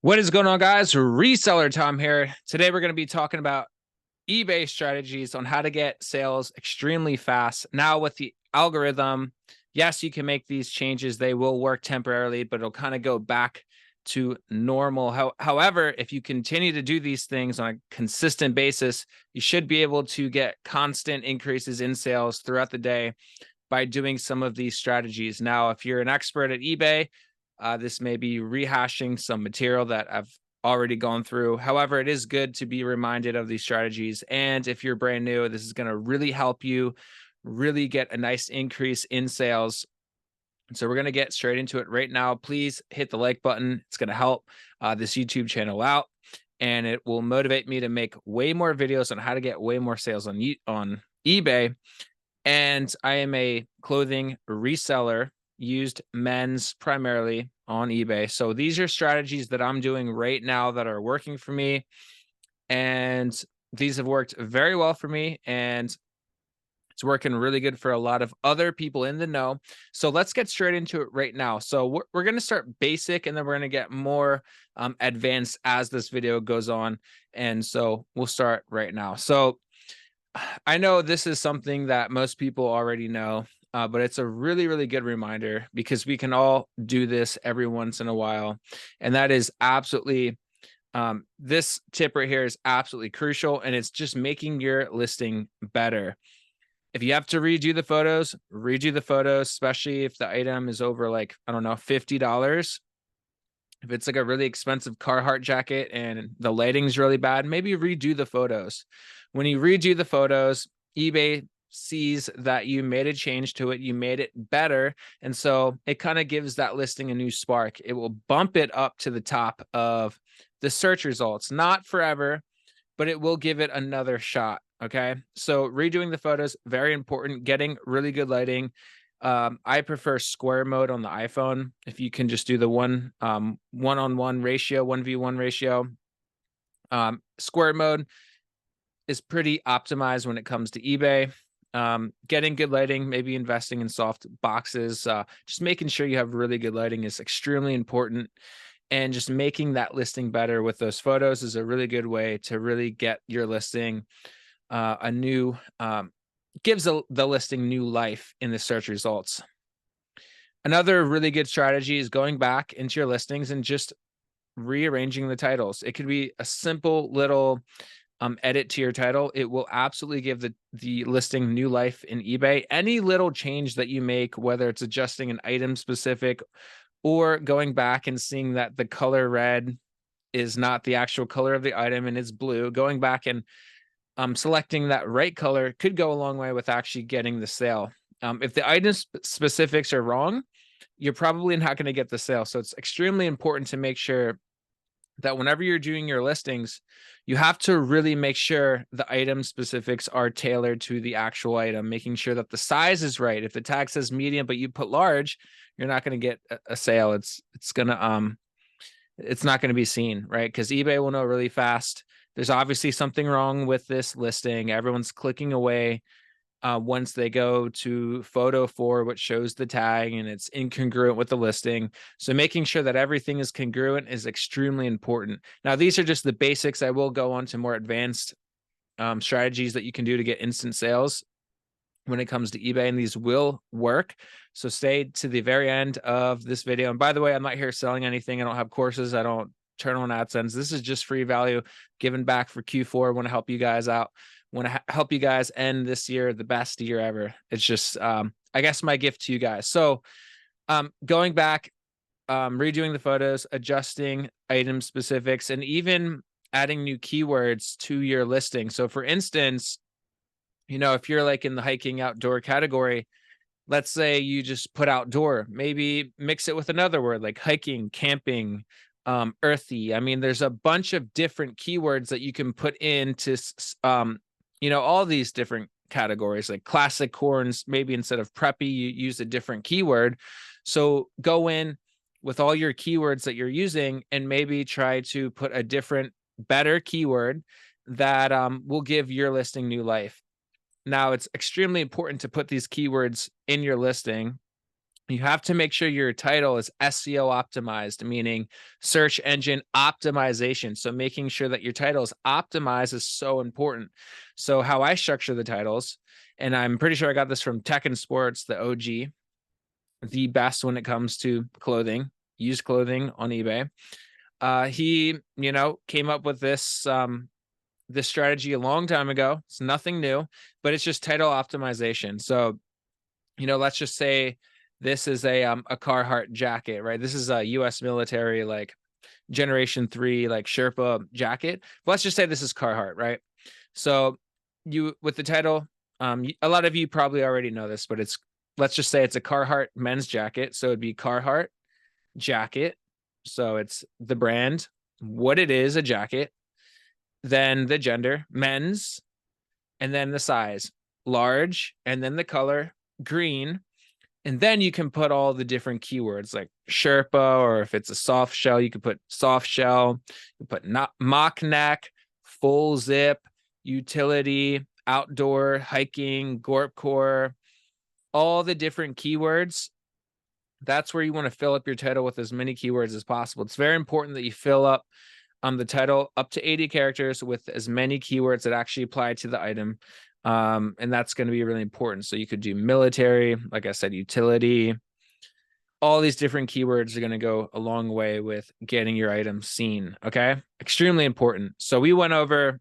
What is going on, guys? Resellertom here. Today, we're going to be talking about eBay strategies on how to get sales extremely fast. Now, with the algorithm, yes, you can make these changes. They will work temporarily, but it'll kind of go back to normal. However, if you continue to do these things on a consistent basis, you should be able to get constant increases in sales throughout the day by doing some of these strategies. Now, if you're an expert at eBay, this may be rehashing some material that I've already gone through. However, it is good to be reminded of these strategies. And if you're brand new, this is going to really help you really get a nice increase in sales. So we're going to get straight into it right now. Please hit the like button. It's going to help this YouTube channel out, and it will motivate me to make way more videos on how to get way more sales on eBay. And I am a clothing reseller, used men's primarily on eBay. So these are strategies that I'm doing right now that are working for me. And these have worked very well for me. And it's working really good for a lot of other people in the know. So let's get straight into it right now. So we're going to start basic, and then we're going to get more advanced as this video goes on. And so we'll start right now. So I know this is something that most people already know, but it's a really, really good reminder because we can all do this every once in a while. And that is absolutely, this tip right here is absolutely crucial, and it's just making your listing better. If you have to redo the photos, especially if the item is over, like, I don't know, $50. If it's like a really expensive Carhartt jacket and the lighting's really bad, maybe redo the photos. When you redo the photos, eBay sees that you made a change to it, you made it better. And so it kind of gives that listing a new spark. It will bump it up to the top of the search results, not forever, but it will give it another shot. Okay. So redoing the photos, very important. Getting really good lighting. I prefer square mode on the iPhone. If you can just do the one-on-one ratio, 1v1 ratio. Square mode is pretty optimized when it comes to eBay. Getting good lighting, maybe investing in soft boxes, just making sure you have really good lighting is extremely important. And just making that listing better with those photos is a really good way to really get your listing a new gives the listing new life in the search results. Another really good strategy is going back into your listings and just rearranging the titles. It could be a simple little edit to your title. It will absolutely give the listing new life in eBay. Any little change that you make, whether it's adjusting an item specific or going back and seeing that the color red is not the actual color of the item and it's blue, going back and selecting that right color could go a long way with actually getting the sale. If the item specifics are wrong, you're probably not going to get the sale. So it's extremely important to make sure that whenever you're doing your listings, you have to really make sure the item specifics are tailored to the actual item, making sure that the size is right. If the tag says medium, but you put large, you're not going to get a sale. It's not going to be seen, right? Because eBay will know really fast. There's obviously something wrong with this listing. Everyone's clicking away once they go to photo 4, which shows the tag, and it's incongruent with the listing. So making sure that everything is congruent is extremely important. Now, these are just the basics. I will go on to more advanced strategies that you can do to get instant sales when it comes to eBay, and these will work. So stay to the very end of this video. And by the way, I'm not here selling anything. I don't have courses. I don't turn on AdSense. This is just free value given back for Q4. I want to help you guys out. I want to help you guys end this year the best year ever. It's just, I guess, my gift to you guys. So going back, redoing the photos, adjusting item specifics, and even adding new keywords to your listing. So for instance, if you're like in the hiking outdoor category, let's say you just put outdoor, maybe mix it with another word like hiking, camping, earthy. I mean, there's a bunch of different keywords that you can put into, all these different categories, like classic corns. Maybe instead of preppy, you use a different keyword. So go in with all your keywords that you're using and maybe try to put a different, better keyword that will give your listing new life. Now, it's extremely important to put these keywords in your listing You have to make sure your title is SEO optimized, meaning search engine optimization. So making sure that your title is optimized is so important. So how I structure the titles, and I'm pretty sure I got this from Tech and Sports, the OG, the best when it comes to clothing, used clothing on eBay. He, came up with this strategy a long time ago. It's nothing new, but it's just title optimization. So, let's just say this is a Carhartt jacket, right? This is a US military, like generation 3, like Sherpa jacket. But let's just say this is Carhartt, right? So you, with the title, a lot of you probably already know this, but let's just say it's a Carhartt men's jacket. So it'd be Carhartt jacket. So it's the brand, what it is, a jacket, then the gender, men's, and then the size, large, and then the color, green. And then you can put all the different keywords like Sherpa, or if it's a soft shell, you could put soft shell, you put mock neck, full zip, utility, outdoor, hiking, gorp core, all the different keywords. That's where you want to fill up your title with as many keywords as possible. It's very important that you fill up the title up to 80 characters with as many keywords that actually apply to the item. And that's going to be really important. So you could do military, like I said, utility. All these different keywords are going to go a long way with getting your item seen. Okay. Extremely important. So we went over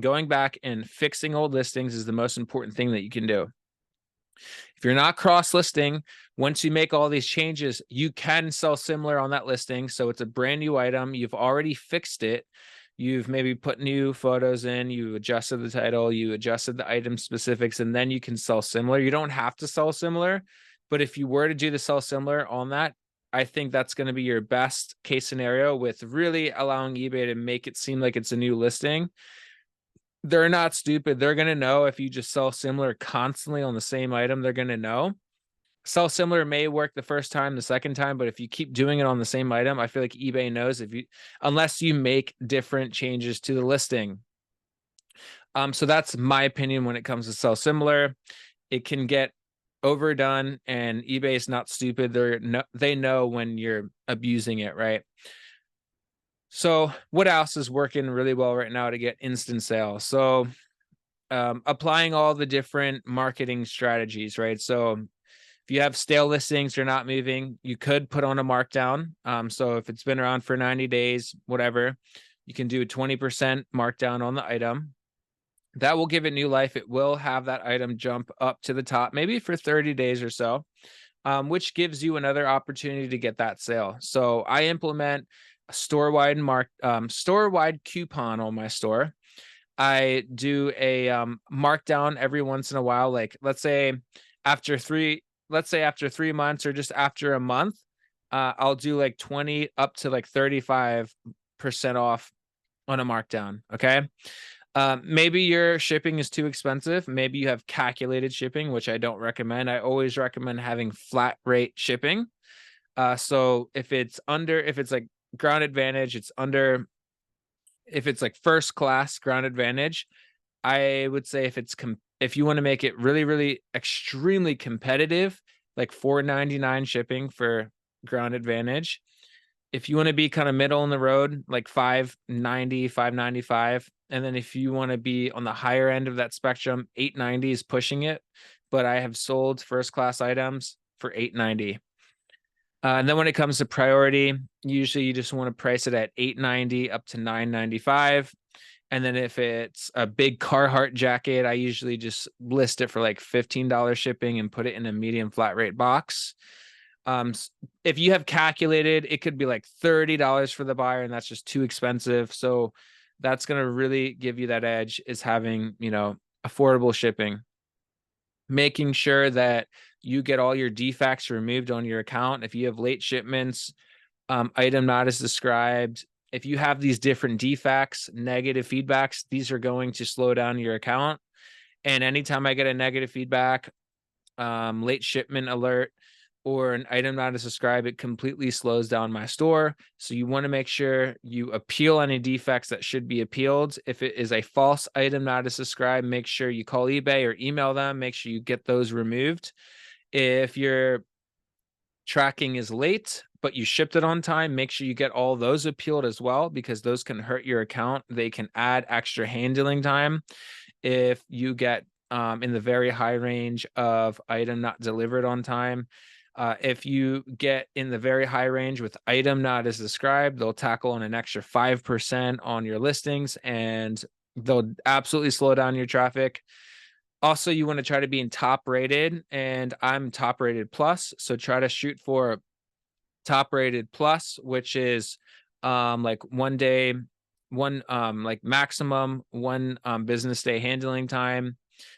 going back and fixing old listings is the most important thing that you can do. If you're not cross-listing, once you make all these changes, you can sell similar on that listing. So it's a brand new item. You've already fixed it. You've maybe put new photos in, you adjusted the title, you adjusted the item specifics, and then you can sell similar. You don't have to sell similar, but if you were to do the sell similar on that, I think that's going to be your best case scenario with really allowing eBay to make it seem like it's a new listing. They're not stupid. They're going to know if you just sell similar constantly on the same item, they're going to know. Sell similar may work the first time, the second time, but if you keep doing it on the same item, I feel like eBay knows unless you make different changes to the listing. So that's my opinion when it comes to sell similar. It can get overdone, and eBay is not stupid. They know when you're abusing it, right? So what else is working really well right now to get instant sales? So applying all the different marketing strategies, right? So if you have stale listings, you're not moving, you could put on a markdown. So if it's been around for 90 days, whatever, you can do a 20% markdown on the item. That will give it new life. It will have that item jump up to the top, maybe for 30 days or so, which gives you another opportunity to get that sale. So I implement a store-wide coupon on my store. I do a markdown every once in a while. Like let's say after 3 months or just after a month, I'll do like 20 up to like 35% off on a markdown. Okay. Maybe your shipping is too expensive. Maybe you have calculated shipping, which I don't recommend. I always recommend having flat rate shipping. So if it's like Ground Advantage, it's under. If it's like first class Ground Advantage, I would say if you want to make it really, really extremely competitive, like $4.99 shipping for Ground Advantage. If you want to be kind of middle in the road, like $5.90, $5.95. And then if you want to be on the higher end of that spectrum, $8.90 is pushing it. But I have sold first class items for $8.90. And then when it comes to priority, usually you just want to price it at $8.90 up to $9.95. And then if it's a big Carhartt jacket, I usually just list it for like $15 shipping and put it in a medium flat rate box. If you have calculated, it could be like $30 for the buyer, and that's just too expensive. So that's going to really give you that edge, is having, affordable shipping, making sure that you get all your defects removed on your account. If you have late shipments, item not as described, if you have these different defects, negative feedbacks, these are going to slow down your account. And anytime I get a negative feedback, late shipment alert, or an item not as described, it completely slows down my store. So you want to make sure you appeal any defects that should be appealed. If it is a false item not as described, make sure you call eBay or email them, make sure you get those removed. If you're tracking is late, but you shipped it on time, make sure you get all those appealed as well, because those can hurt your account. They can add extra handling time if you get in the very high range of item not delivered on time. If you get in the very high range with item not as described, they'll tackle on an extra 5% on your listings, and they'll absolutely slow down your traffic. Also, you want to try to be in top rated, and I'm top rated plus. So try to shoot for top rated plus, which is like 1 day, like maximum 1 business day handling time.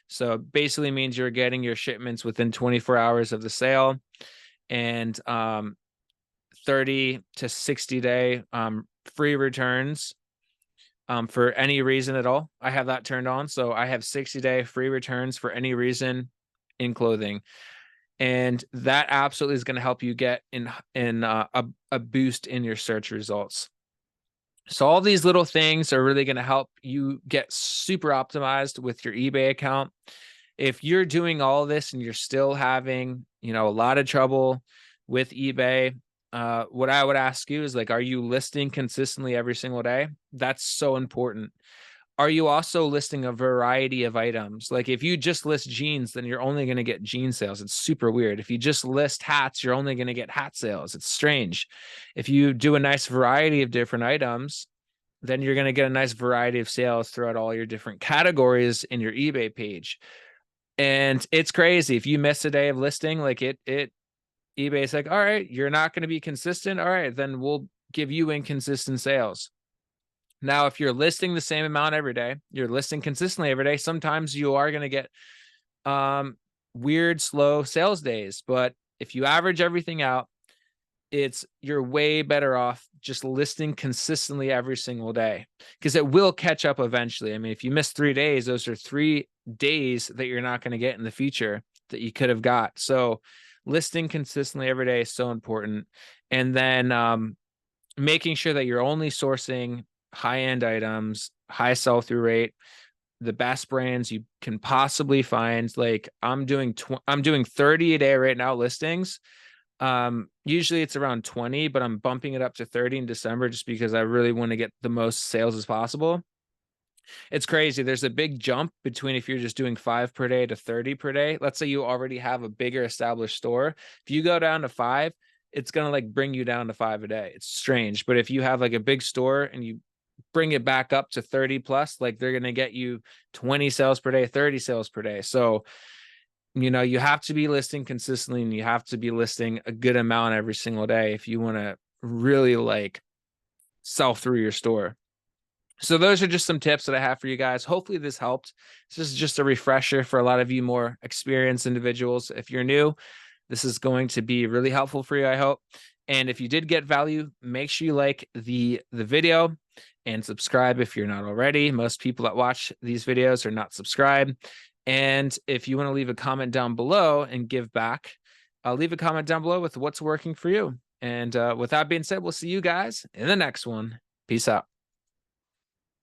So basically means you're getting your shipments within 24 hours of the sale, and 30 to 60 day free returns for any reason at all. I have that turned on. So I have 60-day free returns for any reason in clothing. And that absolutely is going to help you get in a boost in your search results. So all these little things are really going to help you get super optimized with your eBay account. If you're doing all this and you're still having, a lot of trouble with eBay, what I would ask you is, like, are you listing consistently every single day? That's so important. Are you also listing a variety of items? Like, if you just list jeans, then you're only going to get jean sales. It's super weird. If you just list hats, you're only going to get hat sales. It's strange. If you do a nice variety of different items, then you're going to get a nice variety of sales throughout all your different categories in your eBay page. And it's crazy. If you miss a day of listing, like eBay's like, all right, you're not going to be consistent. All right, then we'll give you inconsistent sales. Now, if you're listing the same amount every day, you're listing consistently every day, sometimes you are going to get weird, slow sales days. But if you average everything out, you're way better off just listing consistently every single day, because it will catch up eventually. I mean, if you miss 3 days, those are 3 days that you're not going to get in the future that you could have got. So listing consistently every day is so important. And then making sure that you're only sourcing high-end items, high sell-through rate, the best brands you can possibly find. Like, I'm doing 30 a day right now listings. Usually it's around 20, but I'm bumping it up to 30 in December just because I really want to get the most sales as possible. It's crazy. There's a big jump between if you're just doing 5 per day to 30 per day. Let's say you already have a bigger established store. If you go down to 5, it's going to like bring you down to 5 a day. It's strange. But if you have like a big store and you bring it back up to 30 plus, like, they're going to get you 20 sales per day, 30 sales per day. So, you have to be listing consistently, and you have to be listing a good amount every single day if you want to really like sell through your store. So those are just some tips that I have for you guys. Hopefully this helped. This is just a refresher for a lot of you more experienced individuals. If you're new, this is going to be really helpful for you, I hope. And if you did get value, make sure you like the video and subscribe if you're not already. Most people that watch these videos are not subscribed. And if you want to leave a comment down below and give back, leave a comment down below with what's working for you. And with that being said, we'll see you guys in the next one. Peace out.